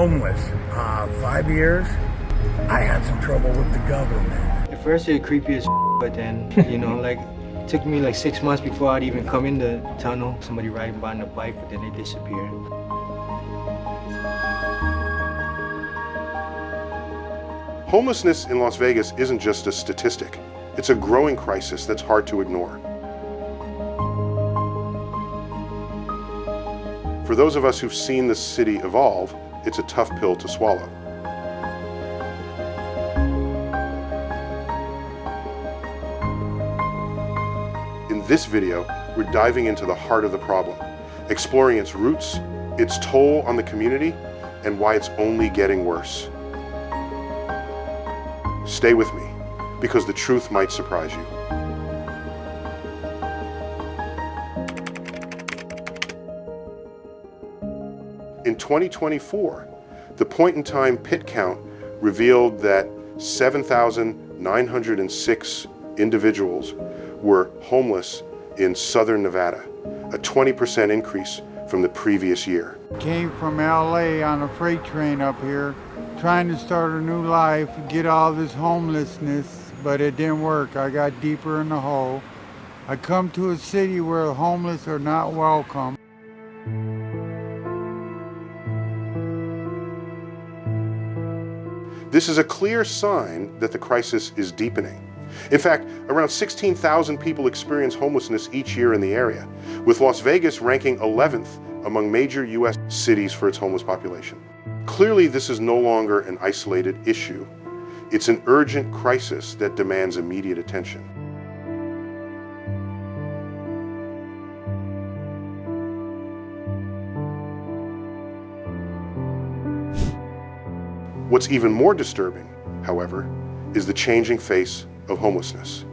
homeless. 5 years. I had some trouble with the government. At first it was creepy as but then, like, it took me like 6 months before I'd even come in the tunnel. Somebody riding by on a bike, but then they disappeared. Homelessness in Las Vegas isn't just a statistic. It's a growing crisis that's hard to ignore. For those of us who've seen the city evolve, it's a tough pill to swallow. In this video, we're diving into the heart of the problem, exploring its roots, its toll on the community, and why it's only getting worse. Stay with me, because the truth might surprise you. In 2024, the point-in-time pit count revealed that 7,906 individuals were homeless in southern Nevada, a 20% increase from the previous year. Came from LA on a freight train up here, trying to start a new life, get all this homelessness, but it didn't work. I got deeper in the hole. I come to a city where the homeless are not welcome. This is a clear sign that the crisis is deepening. In fact, around 16,000 people experience homelessness each year in the area, with Las Vegas ranking 11th among major U.S. cities for its homeless population. Clearly, this is no longer an isolated issue. It's an urgent crisis that demands immediate attention. What's even more disturbing, however, is the changing face of homelessness.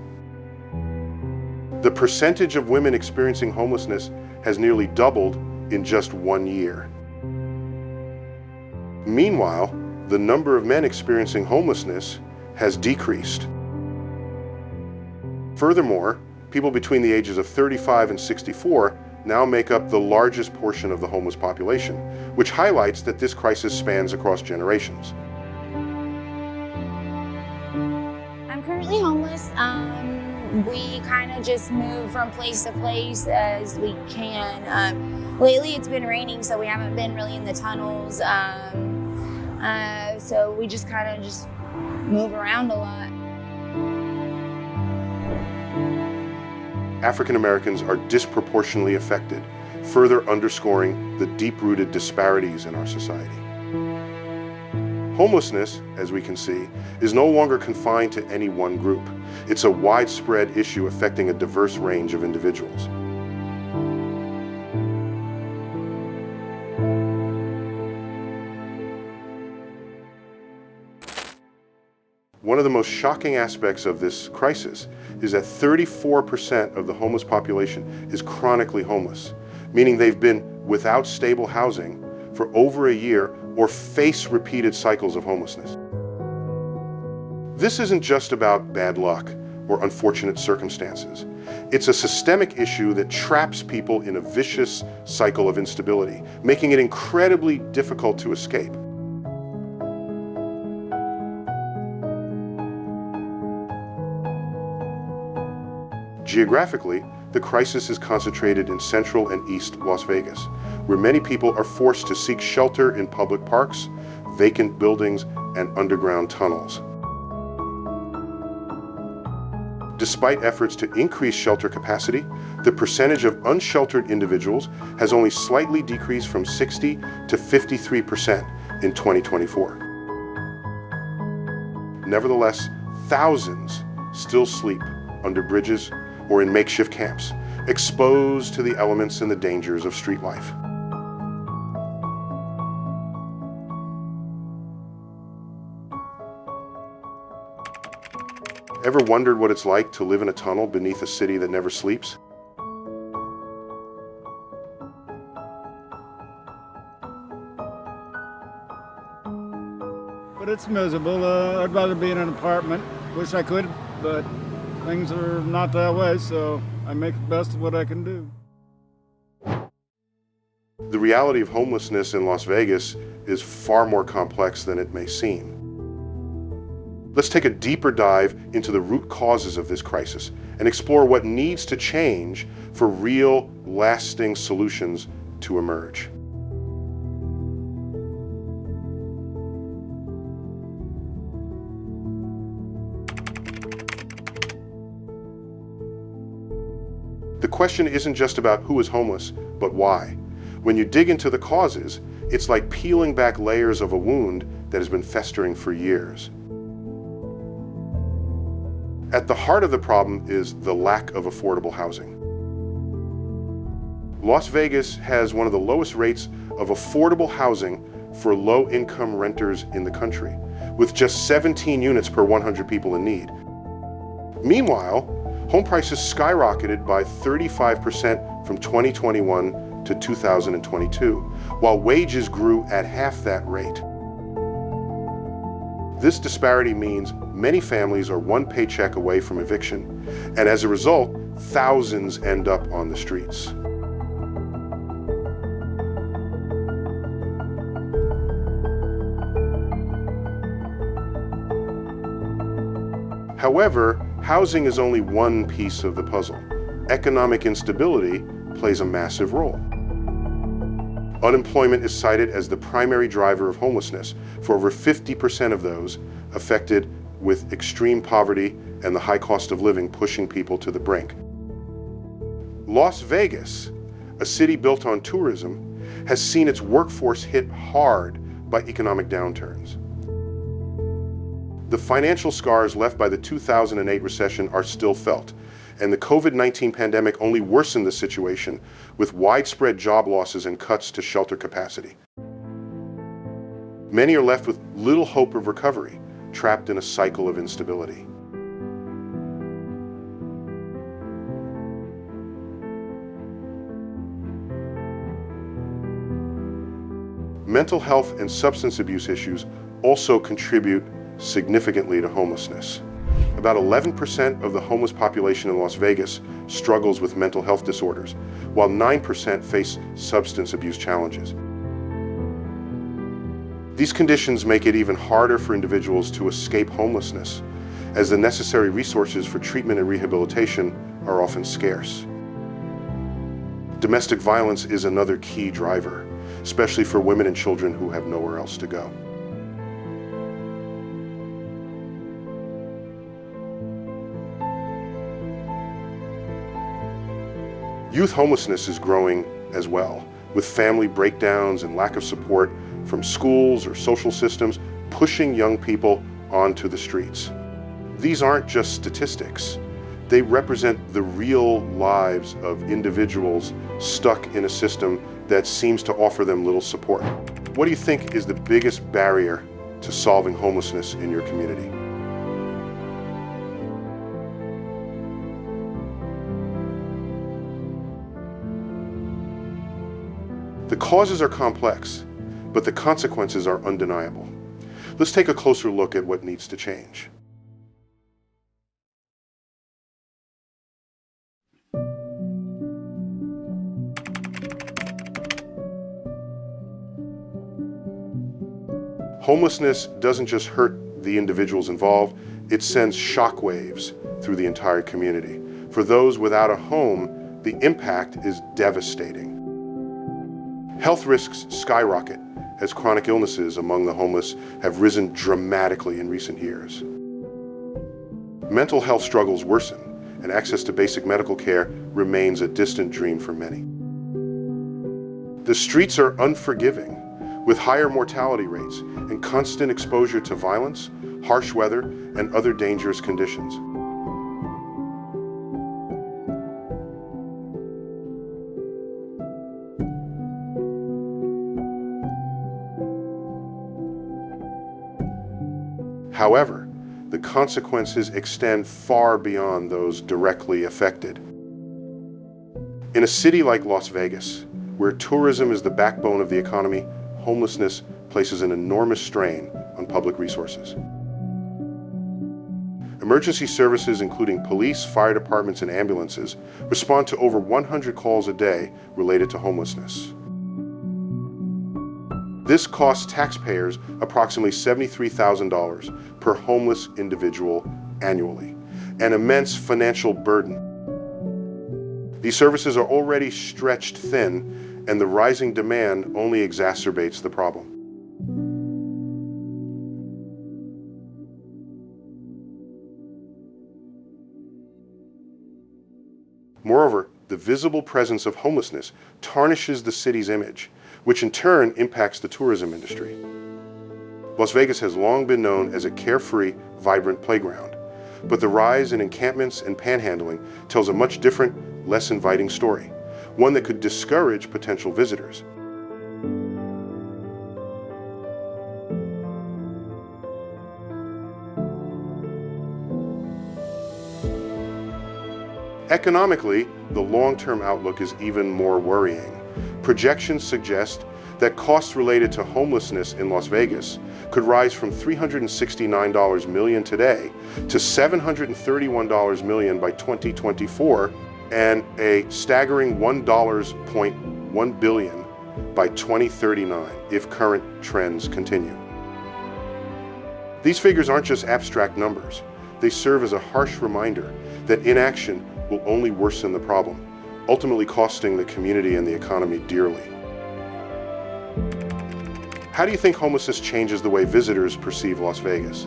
The percentage of women experiencing homelessness has nearly doubled in just 1 year. Meanwhile, the number of men experiencing homelessness has decreased. Furthermore, people between the ages of 35 and 64 now make up the largest portion of the homeless population, which highlights that this crisis spans across generations. I'm currently homeless. We kind of just move from place to place as we can. Lately it's been raining, so we haven't been really in the tunnels. So we just kind of just move around a lot. African Americans are disproportionately affected, further underscoring the deep-rooted disparities in our society. Homelessness, as we can see, is no longer confined to any one group. It's a widespread issue affecting a diverse range of individuals. One of the most shocking aspects of this crisis is that 34% of the homeless population is chronically homeless, meaning they've been without stable housing for over a year or face repeated cycles of homelessness. This isn't just about bad luck or unfortunate circumstances. It's a systemic issue that traps people in a vicious cycle of instability, making it incredibly difficult to escape. Geographically, the crisis is concentrated in central and east Las Vegas, where many people are forced to seek shelter in public parks, vacant buildings, and underground tunnels. Despite efforts to increase shelter capacity, the percentage of unsheltered individuals has only slightly decreased from 60 to 53% in 2024. Nevertheless, thousands still sleep under bridges or in makeshift camps, exposed to the elements and the dangers of street life. Ever wondered what it's like to live in a tunnel beneath a city that never sleeps? But it's miserable. I'd rather be in an apartment. Wish I could, but things are not that way, so I make the best of what I can do. The reality of homelessness in Las Vegas is far more complex than it may seem. Let's take a deeper dive into the root causes of this crisis and explore what needs to change for real, lasting solutions to emerge. The question isn't just about who is homeless, but why. When you dig into the causes, it's like peeling back layers of a wound that has been festering for years. At the heart of the problem is the lack of affordable housing. Las Vegas has one of the lowest rates of affordable housing for low-income renters in the country, with just 17 units per 100 people in need. Meanwhile, home prices skyrocketed by 35% from 2021 to 2022, while wages grew at half that rate. This disparity means many families are one paycheck away from eviction, and as a result, thousands end up on the streets. However, housing is only one piece of the puzzle. Economic instability plays a massive role. Unemployment is cited as the primary driver of homelessness for over 50% of those affected, with extreme poverty and the high cost of living pushing people to the brink. Las Vegas, a city built on tourism, has seen its workforce hit hard by economic downturns. The financial scars left by the 2008 recession are still felt, and the COVID-19 pandemic only worsened the situation with widespread job losses and cuts to shelter capacity. Many are left with little hope of recovery, trapped in a cycle of instability. Mental health and substance abuse issues also contribute significantly to homelessness. About 11% of the homeless population in Las Vegas struggles with mental health disorders, while 9% face substance abuse challenges. These conditions make it even harder for individuals to escape homelessness, as the necessary resources for treatment and rehabilitation are often scarce. Domestic violence is another key driver, especially for women and children who have nowhere else to go. Youth homelessness is growing as well, with family breakdowns and lack of support from schools or social systems pushing young people onto the streets. These aren't just statistics. They represent the real lives of individuals stuck in a system that seems to offer them little support. What do you think is the biggest barrier to solving homelessness in your community? The causes are complex, but the consequences are undeniable. Let's take a closer look at what needs to change. Homelessness doesn't just hurt the individuals involved, it sends shockwaves through the entire community. For those without a home, the impact is devastating. Health risks skyrocket as chronic illnesses among the homeless have risen dramatically in recent years. Mental health struggles worsen, and access to basic medical care remains a distant dream for many. The streets are unforgiving, with higher mortality rates and constant exposure to violence, harsh weather, and other dangerous conditions. However, the consequences extend far beyond those directly affected. In a city like Las Vegas, where tourism is the backbone of the economy, homelessness places an enormous strain on public resources. Emergency services, including police, fire departments, and ambulances, respond to over 100 calls a day related to homelessness. This costs taxpayers approximately $73,000 per homeless individual annually, an immense financial burden. These services are already stretched thin, and the rising demand only exacerbates the problem. Moreover, the visible presence of homelessness tarnishes the city's image, which in turn impacts the tourism industry. Las Vegas has long been known as a carefree, vibrant playground, but the rise in encampments and panhandling tells a much different, less inviting story, one that could discourage potential visitors. Economically, the long-term outlook is even more worrying. Projections suggest that costs related to homelessness in Las Vegas could rise from $369 million today to $731 million by 2024 and a staggering $1.1 billion by 2039 if current trends continue. These figures aren't just abstract numbers. They serve as a harsh reminder that inaction will only worsen the problem, ultimately costing the community and the economy dearly. How do you think homelessness changes the way visitors perceive Las Vegas?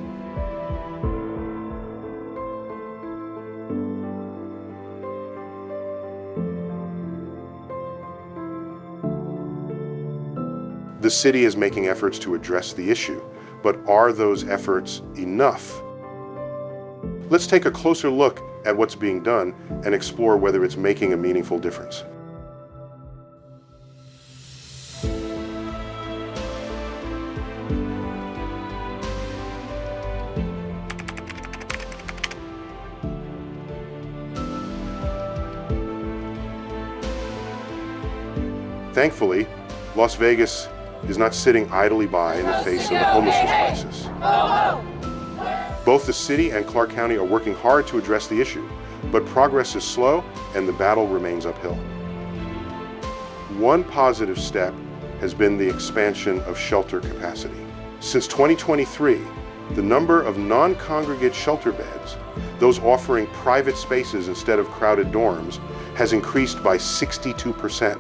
The city is making efforts to address the issue, but are those efforts enough? Let's take a closer look at what's being done and explore whether it's making a meaningful difference. Thankfully, Las Vegas is not sitting idly by in the face of the homelessness crisis. Both the city and Clark County are working hard to address the issue, but progress is slow and the battle remains uphill. One positive step has been the expansion of shelter capacity. Since 2023, the number of non-congregate shelter beds, those offering private spaces instead of crowded dorms, has increased by 62%.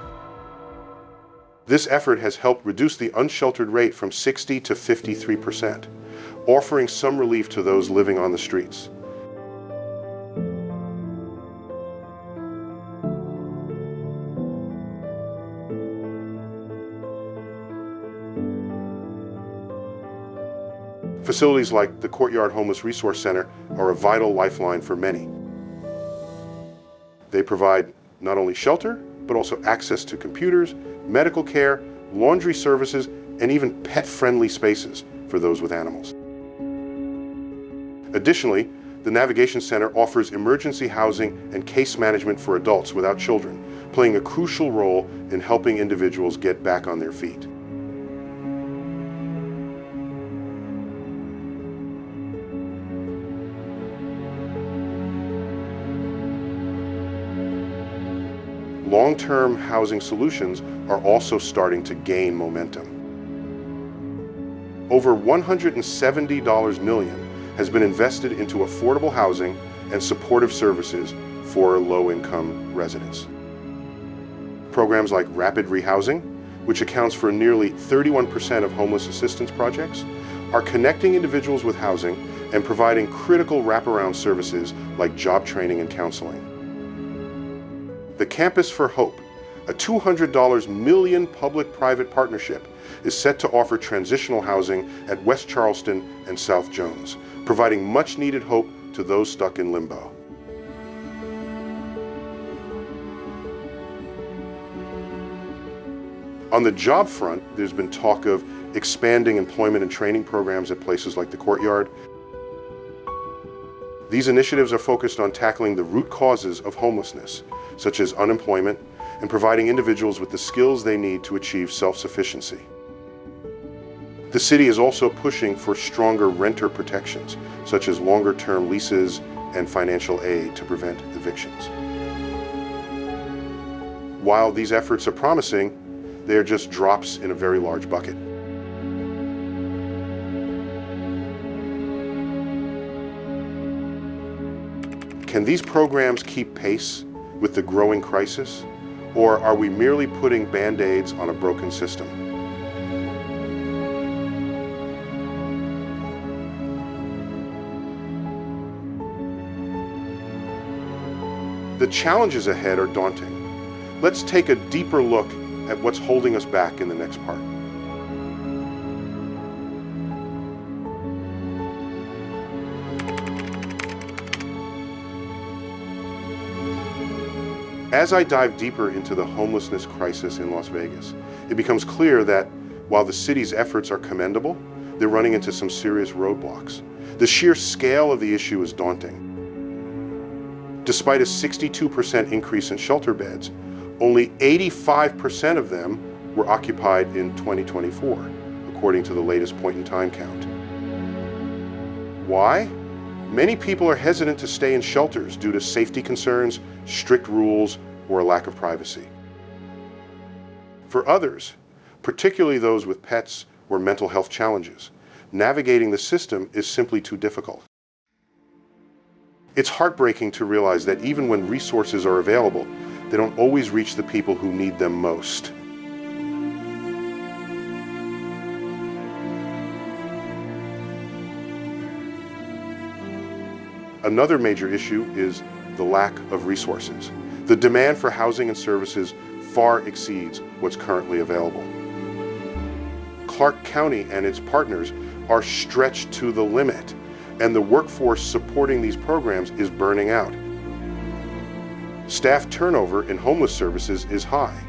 This effort has helped reduce the unsheltered rate from 60 to 53%, offering some relief to those living on the streets. Facilities like the Courtyard Homeless Resource Center are a vital lifeline for many. They provide not only shelter, but also access to computers, medical care, laundry services, and even pet-friendly spaces for those with animals. Additionally, the Navigation Center offers emergency housing and case management for adults without children, playing a crucial role in helping individuals get back on their feet. Long-term housing solutions are also starting to gain momentum. Over $170 million has been invested into affordable housing and supportive services for low-income residents. Programs like rapid rehousing, which accounts for nearly 31% of homeless assistance projects, are connecting individuals with housing and providing critical wraparound services like job training and counseling. The Campus for Hope, a $200 million public-private partnership, is set to offer transitional housing at West Charleston and South Jones, providing much-needed hope to those stuck in limbo. On the job front, there's been talk of expanding employment and training programs at places like the Courtyard. These initiatives are focused on tackling the root causes of homelessness, such as unemployment, and providing individuals with the skills they need to achieve self-sufficiency. The city is also pushing for stronger renter protections, such as longer-term leases and financial aid to prevent evictions. While these efforts are promising, they are just drops in a very large bucket. Can these programs keep pace with the growing crisis, or are we merely putting Band-Aids on a broken system? The challenges ahead are daunting. Let's take a deeper look at what's holding us back in the next part. As I dive deeper into the homelessness crisis in Las Vegas, it becomes clear that while the city's efforts are commendable, they're running into some serious roadblocks. The sheer scale of the issue is daunting. Despite a 62% increase in shelter beds, only 85% of them were occupied in 2024, according to the latest point-in-time count. Why? Many people are hesitant to stay in shelters due to safety concerns, strict rules, or a lack of privacy. For others, particularly those with pets or mental health challenges, navigating the system is simply too difficult. It's heartbreaking to realize that even when resources are available, they don't always reach the people who need them most. Another major issue is the lack of resources. The demand for housing and services far exceeds what's currently available. Clark County and its partners are stretched to the limit, and the workforce supporting these programs is burning out. Staff turnover in homeless services is high,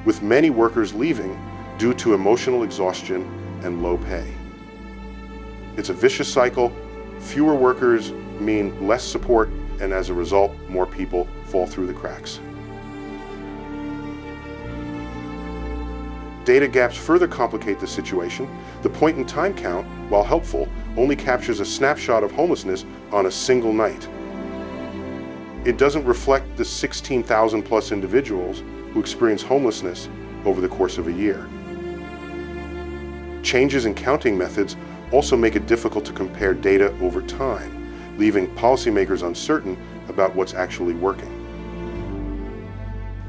with many workers leaving due to emotional exhaustion and low pay. It's a vicious cycle. Fewer workers mean less support, and as a result, more people fall through the cracks. Data gaps further complicate the situation. The point-in-time count, while helpful, only captures a snapshot of homelessness on a single night. It doesn't reflect the 16,000 plus individuals who experience homelessness over the course of a year. Changes in counting methods also make it difficult to compare data over time, leaving policymakers uncertain about what's actually working.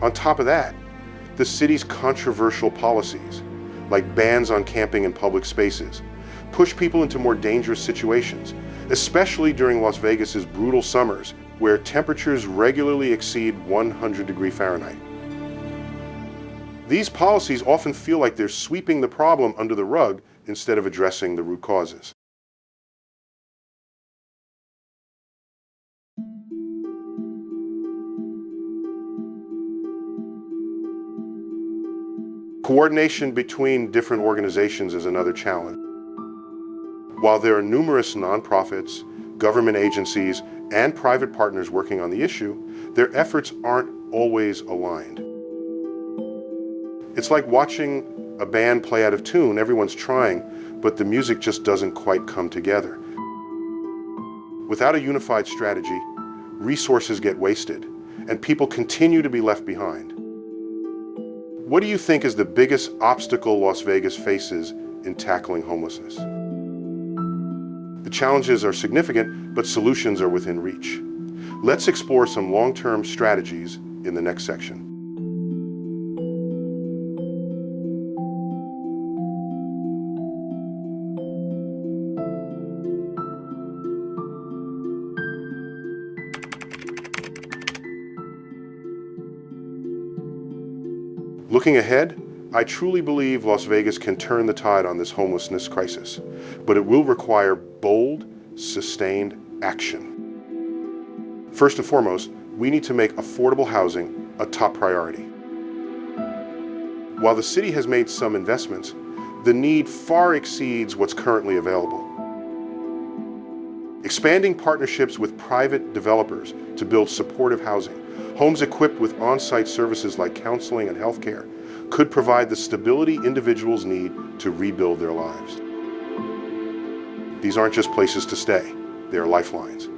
On top of that, the city's controversial policies, like bans on camping in public spaces, push people into more dangerous situations, especially during Las Vegas's brutal summers, where temperatures regularly exceed 100 degrees Fahrenheit. These policies often feel like they're sweeping the problem under the rug instead of addressing the root causes. Coordination between different organizations is another challenge. While there are numerous nonprofits, government agencies, and private partners working on the issue, their efforts aren't always aligned. It's like watching a band play out of tune. Everyone's trying, but the music just doesn't quite come together. Without a unified strategy, resources get wasted, and people continue to be left behind. What do you think is the biggest obstacle Las Vegas faces in tackling homelessness? The challenges are significant, but solutions are within reach. Let's explore some long-term strategies in the next section. Looking ahead, I truly believe Las Vegas can turn the tide on this homelessness crisis, but it will require bold, sustained action. First and foremost, we need to make affordable housing a top priority. While the city has made some investments, the need far exceeds what's currently available. Expanding partnerships with private developers to build supportive housing, homes equipped with on-site services like counseling and healthcare, could provide the stability individuals need to rebuild their lives. These aren't just places to stay, they are lifelines.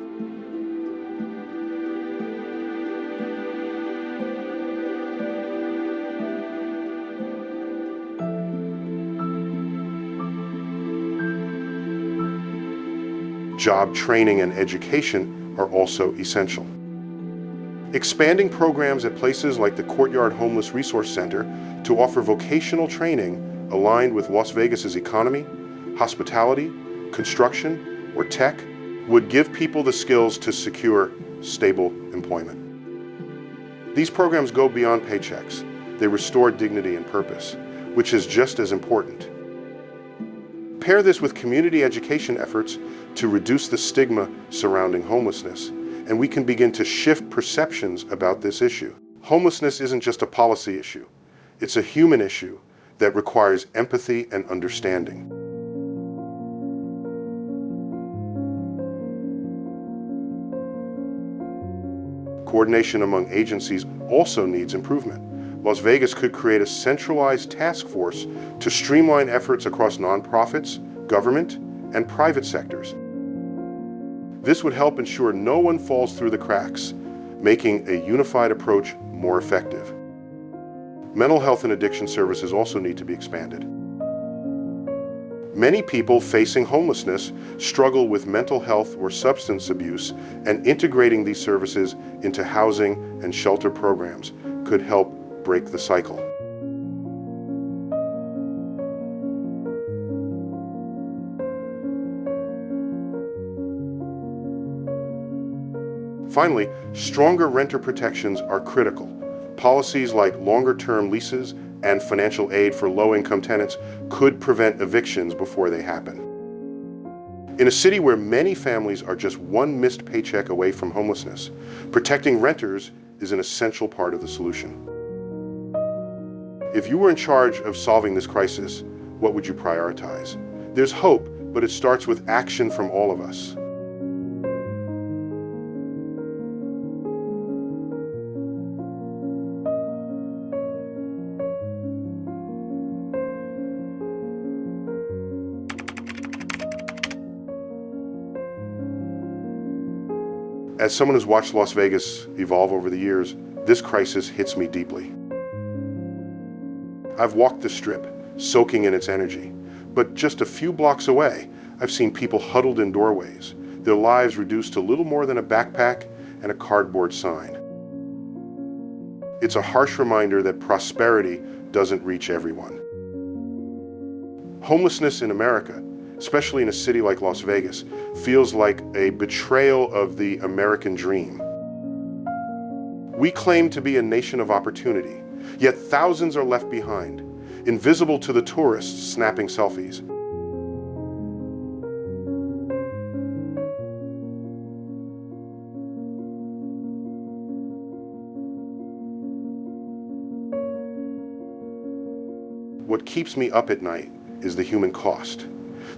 Job training and education are also essential. Expanding programs at places like the Courtyard Homeless Resource Center to offer vocational training aligned with Las Vegas's economy, hospitality, construction, or tech would give people the skills to secure stable employment. These programs go beyond paychecks. They restore dignity and purpose, which is just as important. Pair this with community education efforts to reduce the stigma surrounding homelessness, and we can begin to shift perceptions about this issue. Homelessness isn't just a policy issue. It's a human issue that requires empathy and understanding. Coordination among agencies also needs improvement. Las Vegas could create a centralized task force to streamline efforts across nonprofits, government, and private sectors. This would help ensure no one falls through the cracks, making a unified approach more effective. Mental health and addiction services also need to be expanded. Many people facing homelessness struggle with mental health or substance abuse, and integrating these services into housing and shelter programs could help break the cycle. Finally, stronger renter protections are critical. Policies like longer-term leases and financial aid for low-income tenants could prevent evictions before they happen. In a city where many families are just one missed paycheck away from homelessness, protecting renters is an essential part of the solution. If you were in charge of solving this crisis, what would you prioritize? There's hope, but it starts with action from all of us. As someone who's watched Las Vegas evolve over the years, this crisis hits me deeply. I've walked the Strip, soaking in its energy, but just a few blocks away, I've seen people huddled in doorways, their lives reduced to little more than a backpack and a cardboard sign. It's a harsh reminder that prosperity doesn't reach everyone. Homelessness in America, especially in a city like Las Vegas, feels like a betrayal of the American dream. We claim to be a nation of opportunity, yet thousands are left behind, invisible to the tourists snapping selfies. What keeps me up at night is the human cost.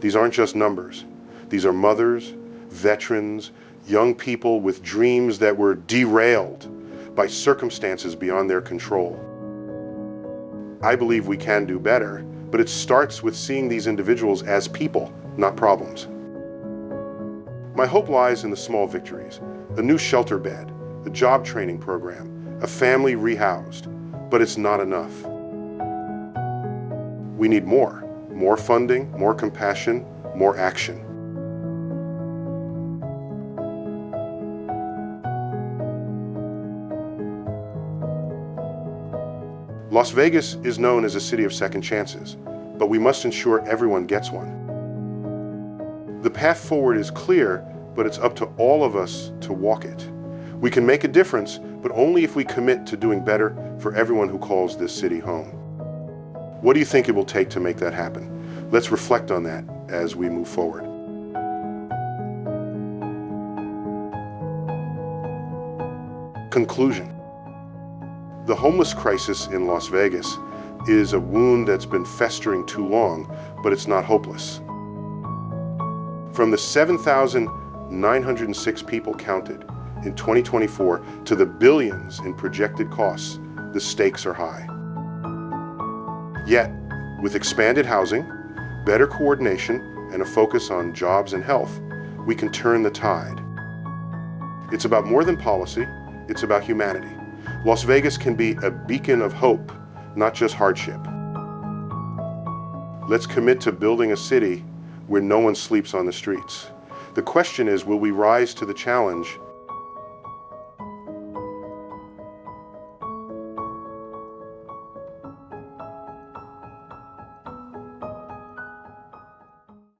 These aren't just numbers. These are mothers, veterans, young people with dreams that were derailed by circumstances beyond their control. I believe we can do better, but it starts with seeing these individuals as people, not problems. My hope lies in the small victories: a new shelter bed, a job training program, a family rehoused, but it's not enough. We need more funding, more compassion, more action. Las Vegas is known as a city of second chances, but we must ensure everyone gets one. The path forward is clear, but it's up to all of us to walk it. We can make a difference, but only if we commit to doing better for everyone who calls this city home. What do you think it will take to make that happen? Let's reflect on that as we move forward. Conclusion. The homeless crisis in Las Vegas is a wound that's been festering too long, but it's not hopeless. From the 7,906 people counted in 2024 to the billions in projected costs, the stakes are high. Yet, with expanded housing, better coordination, and a focus on jobs and health, we can turn the tide. It's about more than policy, it's about humanity. Las Vegas can be a beacon of hope, not just hardship. Let's commit to building a city where no one sleeps on the streets. The question is, will we rise to the challenge